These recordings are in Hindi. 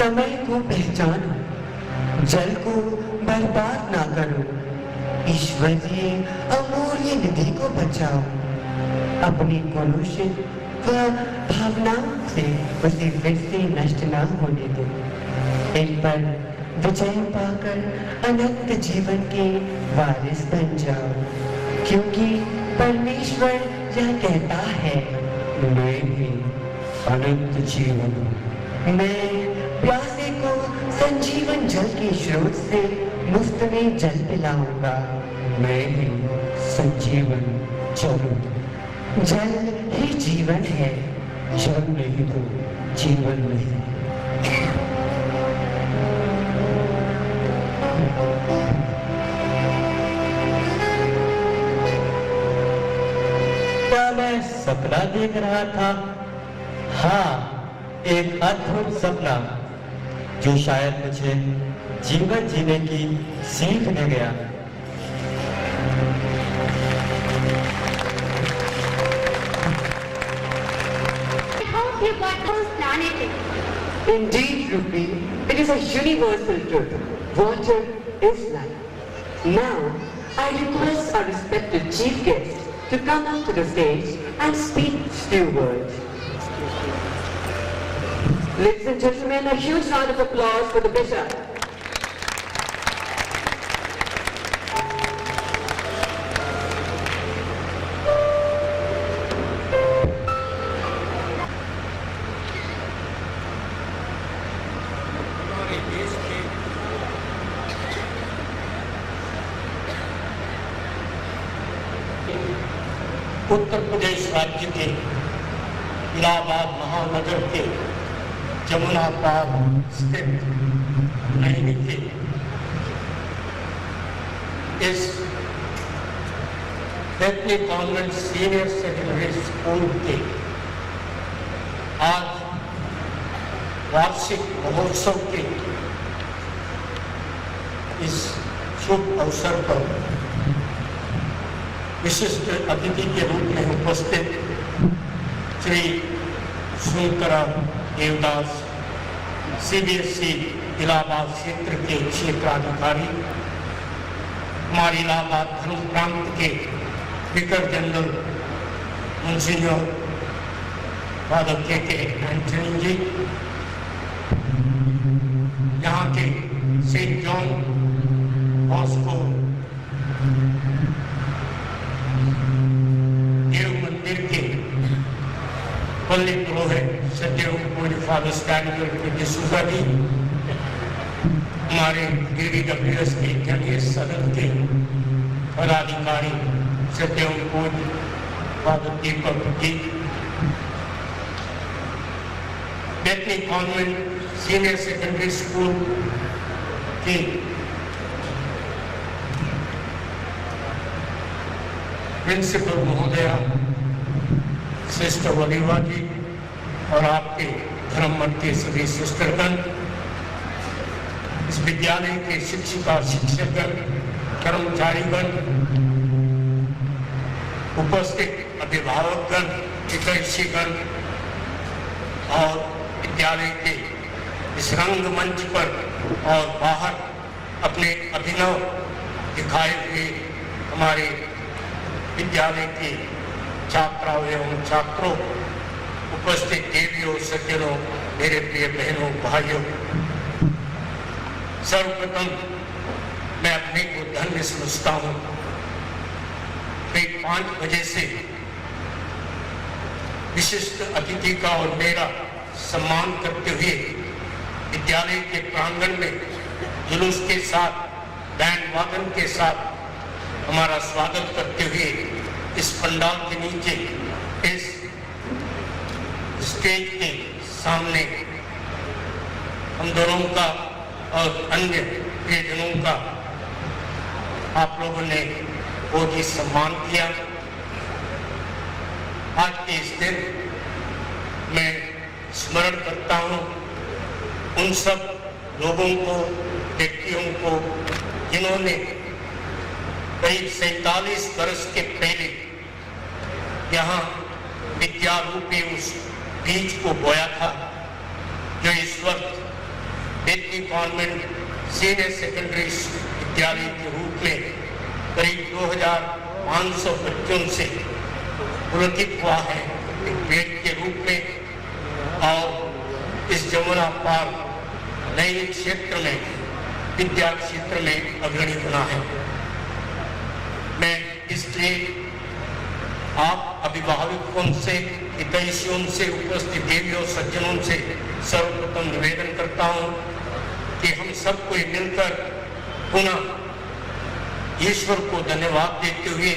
समय को पहचानो, जल को बर्बाद ना करो, ईश्वरीय अमूल्य निधि को बचाओ, अपनी कलुषित व भावनाओं से उसे फिर से नष्ट ना होने दो। इन पर विजय पाकर अनंत जीवन के वारिस बन जाओ, क्योंकि परमेश्वर यह कहता है, मैं ही अनंत जीवन हूँ। मैं प्यासे को संजीवन जल के स्रोत से मुफ्त में जल पिलाऊंगा। मैं ही संजीवन जल हूँ। जल ही जीवन है, जल नहीं तो जीवन नहीं। क्या मैं सपना देख रहा था? हाँ, एक अद्भुत सपना जो शायद मुझे जीवन जीने की सीख दे गया। You got those planet. Indeed, Rupi, it is a universal truth. Water is life. Now, I request our respected chief guest to come up to the stage and speak few words. Ladies and gentlemen, a huge round of applause for the bishop. Uttar Pradesh राज्य के इलाहाबाद महानगर के जमुना पार स्थित नैनी के इस बेतनी कॉन्वेंट सीनियर सेकेंडरी स्कूल के आज वार्षिक महोत्सव के इस शुभ अवसर पर विशिष्ट अतिथि के रूप में उपस्थित श्री सुंदरा देवदास सीबीएसई इलाहाबाद क्षेत्र के क्षेत्राधिकारी, हमारे इलाहाबाद धर्म प्रांत के विकर जनरल मुंसिन्योर फादर के एंटनी जी, यहाँ के सेंट जॉन बॉस्को देव मंदिर के पल्ली पुरोहित सदैव पूज्य फादर स्टैंडर्ड के डिसूजा जी, हमारे DDWS के जलीय सदन के पदाधिकारी सदैव पूज्य father Deepak ji, बेतनी convent senior secondary school के प्रिंसिपल महोदया सिस्टर वलीवा जी और आपके धर्म मत के सभी सिस्टरगण, इस विद्यालय के शिक्षिका शिक्षकगण, कर्मचारीगण, उपस्थित अभिभावकगण, हितैषीगण और विद्यालय के इस रंगमंच पर और बाहर अपने अभिनव दिखाए हुए हमारे विद्यालय के छात्राओं एवं छात्रों, उपस्थित देवियों सज्जनों, मेरे प्रिय बहनों भाइयों, सर्वप्रथम मैं अपने को धन्य समझता हूँ। करीब 5 बजे से विशिष्ट अतिथि का और मेरा सम्मान करते हुए विद्यालय के प्रांगण में जुलूस के साथ, बैंड वादन के साथ हमारा स्वागत करते हुए इस पंडाल के नीचे इस स्टेज के सामने हम दोनों का और अन्य प्रियजनों का आप लोगों ने बहुत ही सम्मान किया। आज के इस दिन मैं स्मरण करता हूँ उन सब लोगों को, व्यक्तियों को जिन्होंने करीब 47 वर्ष के पहले यहाँ विद्या रूपी उस बीज को बोया था, जो इस वक्त बेतनी कॉन्वेंट सीनियर सेकेंडरी विद्यालय के रूप में करीब 2500 बच्चों से पुलकित हुआ है एक पेट के रूप में। और इस जमुना पार नए क्षेत्र में, विद्या क्षेत्र में अग्रणी बना है। मैं इसलिए आप अभिभावकों से, हितैषियों से, उपस्थित देवियों सज्जनों से सर्वप्रथम निवेदन करता हूं कि हम सब कोई मिलकर पुनः ईश्वर को धन्यवाद देते हुए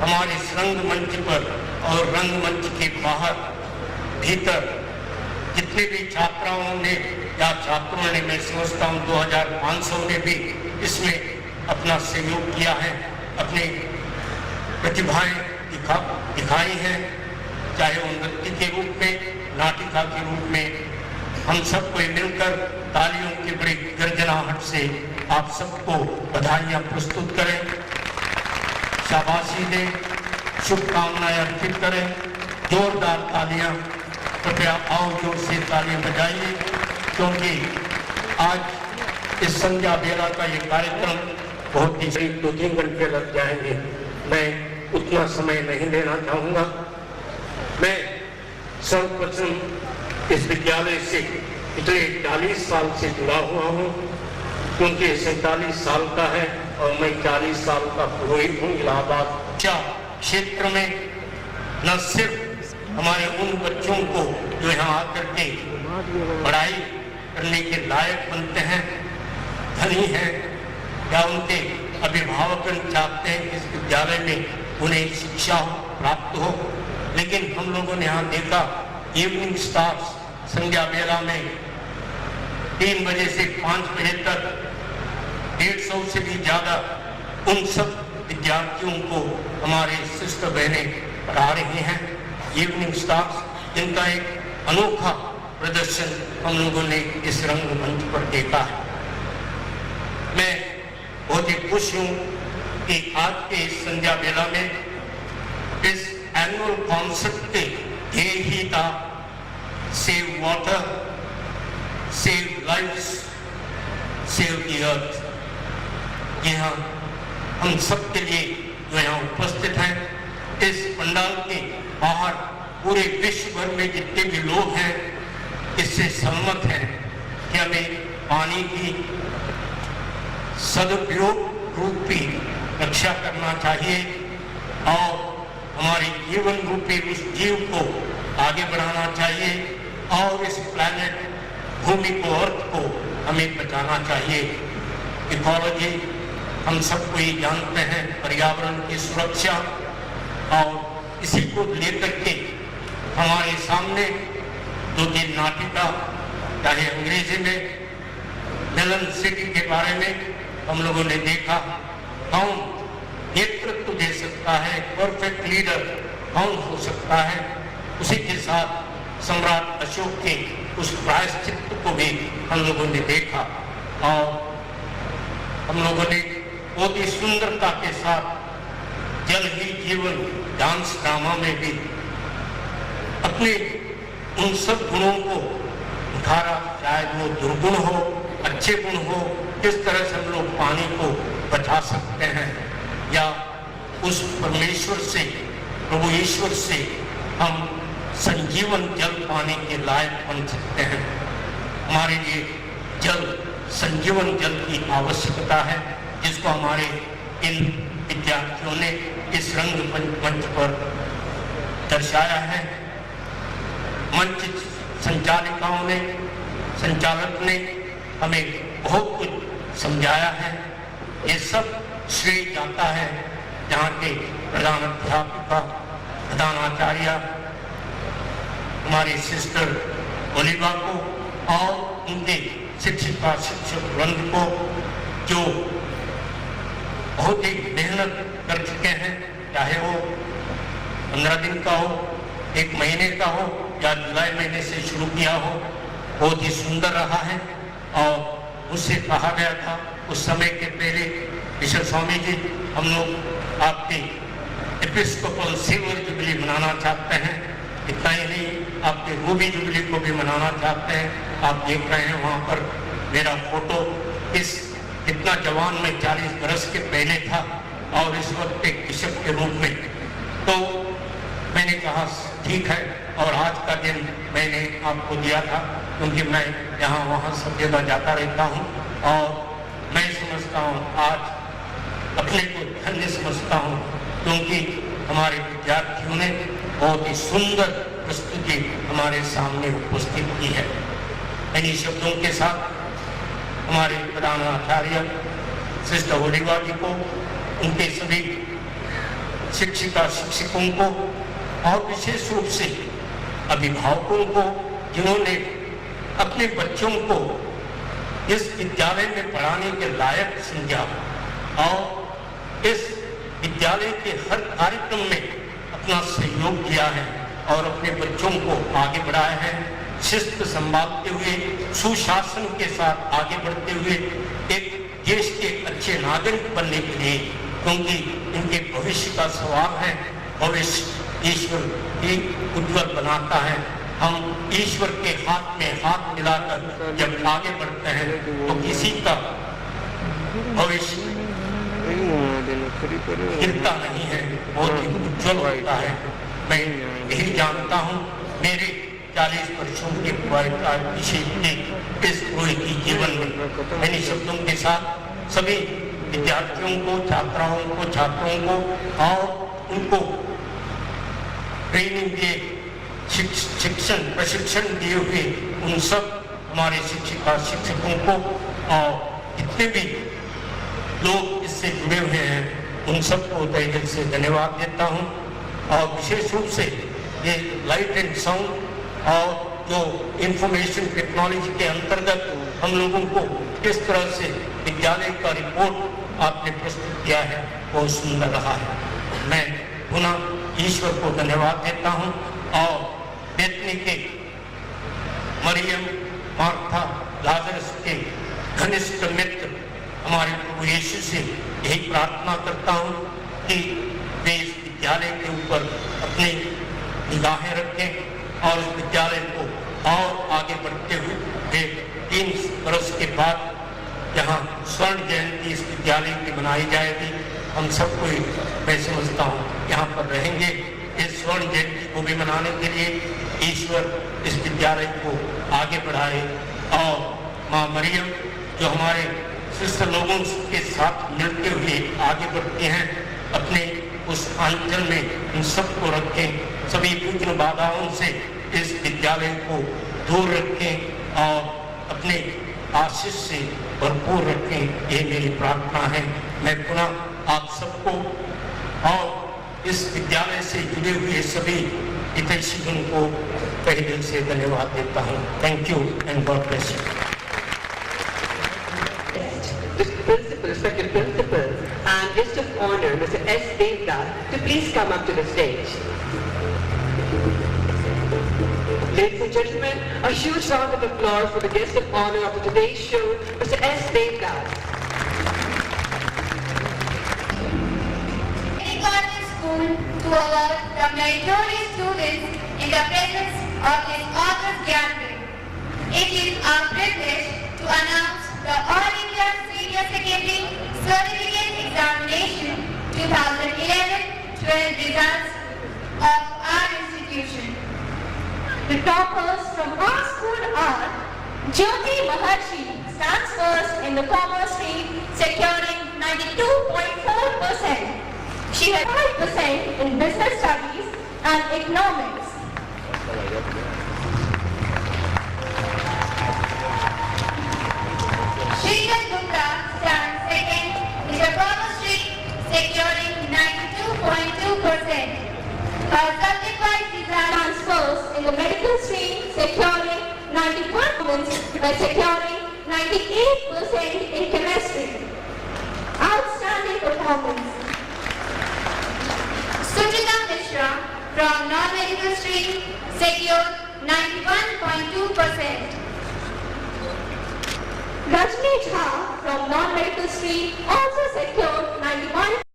हमारे इस रंगमंच पर और रंगमंच के बाहर भीतर जितने भी छात्राओं ने या छात्रों ने, मैं समझता हूँ 2500 ने भी इसमें अपना सहयोग किया है, अपनी प्रतिभाएं दिखाई हैं, चाहे वो नृत्य के रूप में, नाटिका के रूप में। हम सबको मिलकर तालियों की बड़ी गर्जनाहट से आप सबको बधाइयाँ प्रस्तुत करें, शाबाशी दें, शुभकामनाएं अर्पित करें। जोरदार तालियां, कृपया आओ जोर से तालियां बजाइए, क्योंकि आज इस संध्या बेला का ये कार्यक्रम बहुत ही 2-3 घंटे लग जाएंगे। मैं उतना समय नहीं लेना चाहूँगा। मैं सर्वप्रथम इस विद्यालय से पिछले 40 साल से जुड़ा हुआ हूँ, क्योंकि 47 साल का है और मैं 40 साल का पुरोहित हूँ इलाहाबाद क्षेत्र में। न सिर्फ हमारे उन बच्चों को जो यहाँ आकर के पढ़ाई करने के लायक बनते हैं, धनी हैं, या उनके अभिभावक चाहते हैं कि इस विद्यालय में उन्हें शिक्षा प्राप्त हो, लेकिन हम लोगों ने यहाँ देखा इवनिंग स्टार्स संध्या बेला में 3 बजे से 5 बजे तक 150 से भी ज्यादा उन सब विद्यार्थियों को हमारे सिस्टर बहनें पढ़ा रही हैं। इवनिंग स्टार्स, जिनका एक अनोखा प्रदर्शन हम लोगों ने इस रंगमंच पर देखा है। मैं बहुत ही खुश हूँ कि आज के इस संध्या बेला में इस एनुअल कॉन्सेप्ट के ध्येय ही था save water, save lives, save the earth. यहाँ हम सब के लिए जो यहाँ उपस्थित हैं, इस पंडाल के बाहर पूरे विश्व भर में जितने भी लोग हैं इससे सहमत हैं कि हमें पानी की सदुपयोग रूपी रक्षा करना चाहिए और हमारे जीवन रूपी उस जीव को आगे बढ़ाना चाहिए और इस प्लैनेट भूमि को, अर्थ को हमें बचाना चाहिए। इकोलॉजी हम सबको ये जानते हैं, पर्यावरण की सुरक्षा, और इसी को लेकर के हमारे सामने 2-3 नाटिका, चाहे अंग्रेजी में मेलन सिटी के बारे में हम लोगों ने देखा, कौन नेतृत्व दे सकता है, परफेक्ट लीडर कौन हो सकता है। उसी के साथ सम्राट अशोक के उस प्रायश्चित को भी हम लोगों ने देखा और हम लोगों ने बहुत ही सुंदरता के साथ जल ही जीवन डांस ड्रामा में भी अपने उन सब गुणों को उठारा, शायद वो दुर्गुण हो, अच्छे गुण हो, किस तरह से हम लोग पानी को बचा सकते हैं या उस परमेश्वर से, प्रभु ईश्वर से हम संजीवन जल पाने के लायक बन सकते हैं। हमारे लिए जल, संजीवन जल की आवश्यकता है, जिसको हमारे इन विद्यार्थियों ने इस रंगमंच पर दर्शाया है। मंच संचालिकाओं ने, संचालक ने हमें बहुत कुछ समझाया है। ये सब श्रेय जाता है जहाँ के प्रधान अध्यापिका, प्रधानाचार्य हमारी सिस्टर ओलिवा को और उनके शिक्षिका शिक्षक वृंद को, जो बहुत ही मेहनत कर चुके हैं, चाहे वो 15 दिन का हो, 1 महीने का हो या जुलाई महीने से शुरू किया हो, बहुत ही सुंदर रहा है। और उससे कहा गया था उस समय के पहले, बिशप स्वामी जी, हम लोग आपकी एपिस्कोपल सिल्वर जुबली मनाना चाहते हैं। इतना ही नहीं, आपके रूबी जुबली को भी मनाना चाहते हैं। आप देख रहे हैं वहाँ पर मेरा फोटो इतना जवान में 40 बरस के पहले था और इस वक्त एक बिशप के रूप में, तो मैंने कहा ठीक है, और आज का दिन मैंने आपको दिया था क्योंकि मैं यहाँ वहाँ सब जगह जाता रहता हूँ और मैं समझता हूँ आज अपने को धन्य समझता हूँ क्योंकि हमारे विद्यार्थियों ने बहुत ही सुंदर प्रस्तुति हमारे सामने उपस्थित की है। इन्हीं शब्दों के साथ हमारे प्रधान आचार्य सिस्टर होलिवा जी को, उनके सभी शिक्षिका शिक्षकों को और विशेष रूप से अभिभावकों को जिन्होंने अपने बच्चों को इस विद्यालय में पढ़ाने के लायक समझा और इस विद्यालय के हर कार्यक्रम में अपना सहयोग दिया है और अपने बच्चों को आगे बढ़ाया है, शिस्त संभालते हुए सुशासन के साथ आगे बढ़ते हुए एक देश के अच्छे नागरिक बनने के लिए, क्योंकि इनके भविष्य का सवाल है, भविष्य ईश्वर ही उज्ज्वल बनाता है। हम ईश्वर के हाथ में हाथ मिलाकर जब आगे बढ़ते हैं तो किसी का भविष्य गिरता नहीं है, बहुत ही उज्ज्वल होता है। मैं यही जानता हूँ मेरे 40 वर्षों के इस रोहिती जीवन में मैंने शब्दों के साथ सभी विद्यार्थियों को, छात्राओं को, छात्रों को और उनको ट्रेनिंग दिए, प्रशिक्षण दिए हुए उन सब हमारे शिक्षिका शिक्षकों को और जितने भी लोग इससे जुड़े हुए हैं उन सबको तहे दिल से धन्यवाद देता हूँ। और विशेष रूप से ये लाइट एंड साउंड और जो इंफॉर्मेशन टेक्नोलॉजी के अंतर्गत हम लोगों को किस तरह से विद्यालय का रिपोर्ट आपने प्रस्तुत किया है बहुत सुंदर रहा है। मैं पुनः ईश्वर को धन्यवाद देता हूँ और बेतनी के मरियम, मार्था, लाजरस के घनिष्ठ मित्र हमारे प्रभु यीशु से यही प्रार्थना करता हूँ कि वे इस विद्यालय के ऊपर अपनी निगाहें रखें और इस विद्यालय को और आगे बढ़ते हुए वे 3 बरस के बाद जहाँ स्वर्ण जयंती इस विद्यालय की मनाई जाएगी, हम सबको मैं समझता हूँ यहाँ पर रहेंगे इस स्वर्ण जयंती को भी मनाने के लिए। ईश्वर इस विद्यालय को आगे बढ़ाए और माँ मरियम जो हमारे शिष्य लोगों के साथ मिलते हुए आगे बढ़ते हैं, अपने उस अंचल में इन सबको रखें, सभी विघ्न बाधाओं से इस विद्यालय को दूर रखें और अपने आशीष से भरपूर रखें, ये मेरी प्रार्थना है। मैं पुनः आप सबको और इस विद्यालय से जुड़े हुए सभी हितैषीगण को तहे दिल से धन्यवाद देता हूँ। Thank you and God bless you. Respected principals and guest of honor, Mr. S. Devdas, to please come up to the stage. Ladies and gentlemen, a huge round of applause for the guest of honor of today's show, Mr. S. Devdas. College School to award the meritorious students in the presence of this August gathering. It is our privilege to announce the All India Senior Secondary Certificate Examination 2011-12 results of our institution. The toppers from our school are Jyoti Maharshi, stands first in the commerce stream, securing 92.4%. She had 5% in business studies and economics. Shrikant Gupta stands second in the commerce stream, securing 92.2%. Her subject-wise result transfers in the medical stream, securing 91% by securing 98% in chemistry. Outstanding performance. Suchita Mishra from non-medical stream secured 91.2%. Rajni Jha from non-medical stream also secured 91%.